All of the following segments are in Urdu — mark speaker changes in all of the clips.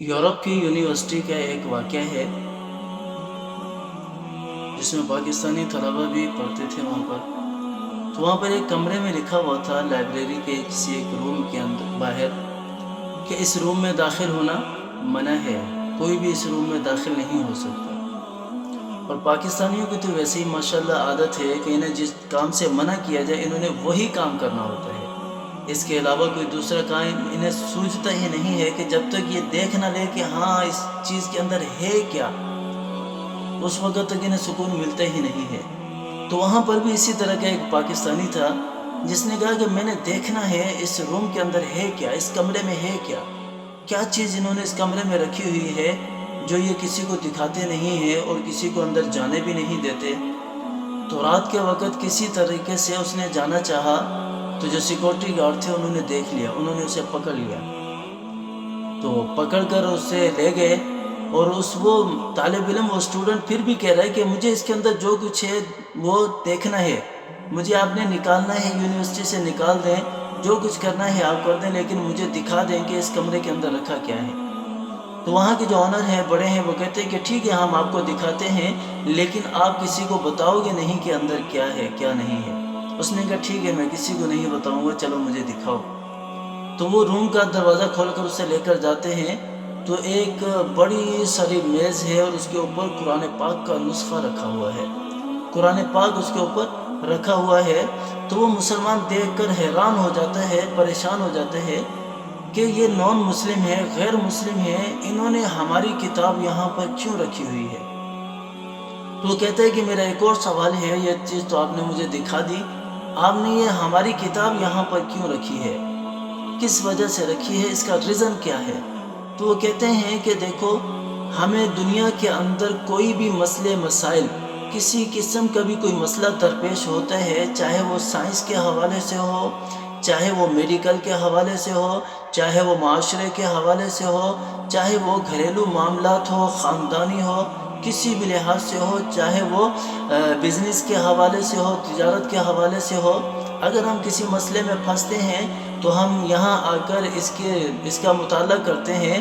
Speaker 1: یورپ کی یونیورسٹی کا ایک واقعہ ہے جس میں پاکستانی طلبہ بھی پڑھتے تھے وہاں پر. تو وہاں پر ایک کمرے میں لکھا ہوا تھا لائبریری کے کسی ایک روم کے اندر باہر کہ اس روم میں داخل ہونا منع ہے، کوئی بھی اس روم میں داخل نہیں ہو سکتا. اور پاکستانیوں کی تو ویسے ہی ماشاءاللہ عادت ہے کہ انہیں جس کام سے منع کیا جائے انہوں نے وہی کام کرنا ہوتا ہے. اس کے علاوہ کوئی دوسرا کام انہیں سوچتا ہی نہیں ہے کہ جب تک یہ دیکھ نہ لے کہ ہاں اس چیز کے اندر ہے کیا، اس وقت تک انہیں سکون ملتا ہی نہیں ہے. تو وہاں پر بھی اسی طرح کا ایک پاکستانی تھا جس نے کہا کہ میں نے دیکھنا ہے اس روم کے اندر ہے کیا، اس کمرے میں ہے کیا، کیا چیز انہوں نے اس کمرے میں رکھی ہوئی ہے جو یہ کسی کو دکھاتے نہیں ہیں اور کسی کو اندر جانے بھی نہیں دیتے. تو رات کے وقت کسی طریقے سے اس نے جانا چاہا تو جو سیکورٹی گارڈ تھے انہوں نے دیکھ لیا، انہوں نے اسے پکڑ لیا. تو پکڑ کر اسے لے گئے اور وہ طالب علم، وہ اسٹوڈنٹ پھر بھی کہہ رہا ہے کہ مجھے اس کے اندر جو کچھ ہے وہ دیکھنا ہے، مجھے آپ نے نکالنا ہے، یونیورسٹی سے نکال دیں، جو کچھ کرنا ہے آپ کر دیں، لیکن مجھے دکھا دیں کہ اس کمرے کے اندر رکھا کیا ہے. تو وہاں کے جو آنر ہیں، بڑے ہیں، وہ کہتے ہیں کہ ٹھیک ہے ہم آپ کو دکھاتے ہیں لیکن آپ کسی کو بتاؤ گے نہیں کہ اندر کیا ہے کیا نہیں ہے. اس نے کہا ٹھیک ہے میں کسی کو نہیں بتاؤں گا، چلو مجھے دکھاؤ. تو وہ روم کا دروازہ کھول کر اسے لے کر جاتے ہیں تو ایک بڑی ساری میز ہے اور اس کے اوپر قرآن پاک کا نسخہ رکھا ہوا ہے، قرآن پاک اس کے اوپر رکھا ہوا ہے. تو وہ مسلمان دیکھ کر حیران ہو جاتا ہے، پریشان ہو جاتا ہے کہ یہ نان مسلم ہے، غیر مسلم ہے، انہوں نے ہماری کتاب یہاں پر کیوں رکھی ہوئی ہے. تو وہ کہتا ہے کہ میرا ایک اور سوال ہے، یہ چیز تو آپ نے مجھے دکھا دی، آپ نے یہ ہماری کتاب یہاں پر کیوں رکھی ہے، کس وجہ سے رکھی ہے، اس کا ریزن کیا ہے. تو وہ کہتے ہیں کہ دیکھو ہمیں دنیا کے اندر کوئی بھی مسئلے مسائل، کسی قسم کا بھی کوئی مسئلہ درپیش ہوتا ہے، چاہے وہ سائنس کے حوالے سے ہو، چاہے وہ میڈیکل کے حوالے سے ہو، چاہے وہ معاشرے کے حوالے سے ہو، چاہے وہ گھریلو معاملات ہو، خاندانی ہو، کسی بھی لحاظ سے ہو، چاہے وہ بزنس کے حوالے سے ہو، تجارت کے حوالے سے ہو. اگر ہم کسی مسئلے میں پھنستے ہیں تو ہم یہاں آ کر اس کا مطالعہ کرتے ہیں،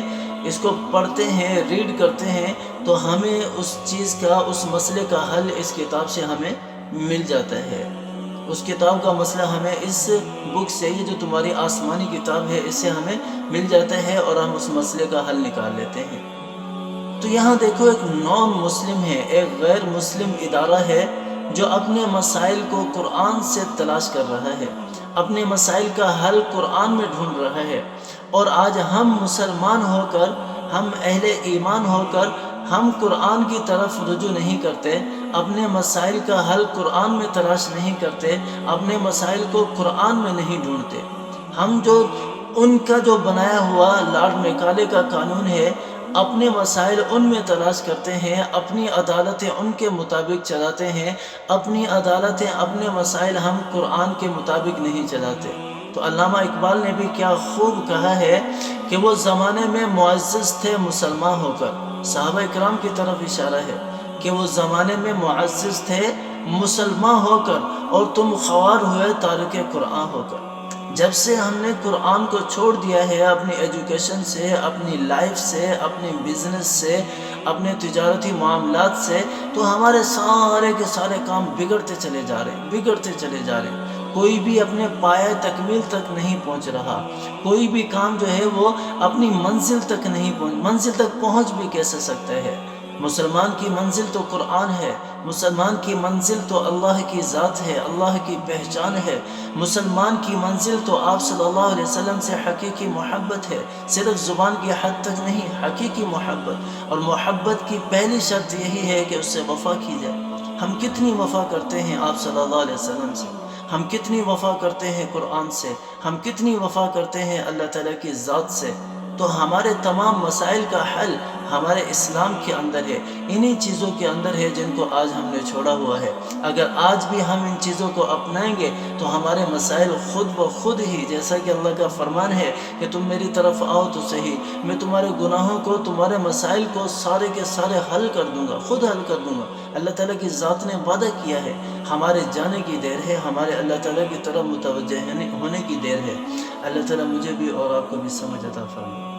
Speaker 1: اس کو پڑھتے ہیں، ریڈ کرتے ہیں، تو ہمیں اس چیز کا، اس مسئلے کا حل اس کتاب سے ہمیں مل جاتا ہے. اس کتاب کا مسئلہ ہمیں اس بک سے، یہ جو تمہاری آسمانی کتاب ہے، اس سے ہمیں مل جاتا ہے اور ہم اس مسئلے کا حل نکال لیتے ہیں. تو یہاں دیکھو ایک نان مسلم ہے، ایک غیر مسلم ادارہ ہے جو اپنے مسائل کو قرآن سے تلاش کر رہا ہے، اپنے مسائل کا حل قرآن میں ڈھونڈ رہا ہے. اور آج ہم مسلمان ہو کر، ہم اہل ایمان ہو کر، ہم قرآن کی طرف رجوع نہیں کرتے، اپنے مسائل کا حل قرآن میں تلاش نہیں کرتے، اپنے مسائل کو قرآن میں نہیں ڈھونڈتے. ہم جو ان کا جو بنایا ہوا لارڈ میکالے کا قانون ہے، اپنے مسائل ان میں تلاش کرتے ہیں، اپنی عدالتیں ان کے مطابق چلاتے ہیں، اپنی عدالتیں، اپنے مسائل ہم قرآن کے مطابق نہیں چلاتے. تو علامہ اقبال نے بھی کیا خوب کہا ہے کہ وہ زمانے میں معزز تھے مسلمان ہو کر. صحابہ اکرام کی طرف اشارہ ہے کہ وہ زمانے میں معزز تھے مسلمان ہو کر اور تم خوار ہوئے تارک قرآن ہو کر. جب سے ہم نے قرآن کو چھوڑ دیا ہے، اپنی ایجوکیشن سے، اپنی لائف سے، اپنے بزنس سے، اپنے تجارتی معاملات سے، تو ہمارے سارے کے سارے کام بگڑتے چلے جا رہے ہیں، بگڑتے چلے جا رہے ہیں. کوئی بھی اپنے پایہ تکمیل تک نہیں پہنچ رہا، کوئی بھی کام جو ہے وہ اپنی منزل تک نہیں پہنچ، منزل تک پہنچ بھی کیسے سکتا ہے. مسلمان کی منزل تو قرآن ہے، مسلمان کی منزل تو اللہ کی ذات ہے، اللہ کی پہچان ہے. مسلمان کی منزل تو آپ صلی اللہ علیہ وسلم سے حقیقی محبت ہے، صرف زبان کی حد تک نہیں، حقیقی محبت. اور محبت کی پہلی شرط یہی ہے کہ اس سے وفا کی جائے. ہم کتنی وفا کرتے ہیں آپ صلی اللہ علیہ وسلم سے، ہم کتنی وفا کرتے ہیں قرآن سے، ہم کتنی وفا کرتے ہیں اللہ تعالیٰ کی ذات سے. تو ہمارے تمام مسائل کا حل ہمارے اسلام کے اندر ہے، انہی چیزوں کے اندر ہے جن کو آج ہم نے چھوڑا ہوا ہے. اگر آج بھی ہم ان چیزوں کو اپنائیں گے تو ہمارے مسائل خود بخود ہی، جیسا کہ اللہ کا فرمان ہے کہ تم میری طرف آؤ تو صحیح، میں تمہارے گناہوں کو، تمہارے مسائل کو سارے کے سارے حل کر دوں گا، خود حل کر دوں گا. اللہ تعالیٰ کی ذات نے وعدہ کیا ہے. ہمارے جانے کی دیر ہے، ہمارے اللہ تعالیٰ کی طرف متوجہ ہونے کی دیر ہے. اللہ تعالیٰ مجھے بھی اور آپ کو بھی سمجھ عطا فرمائے.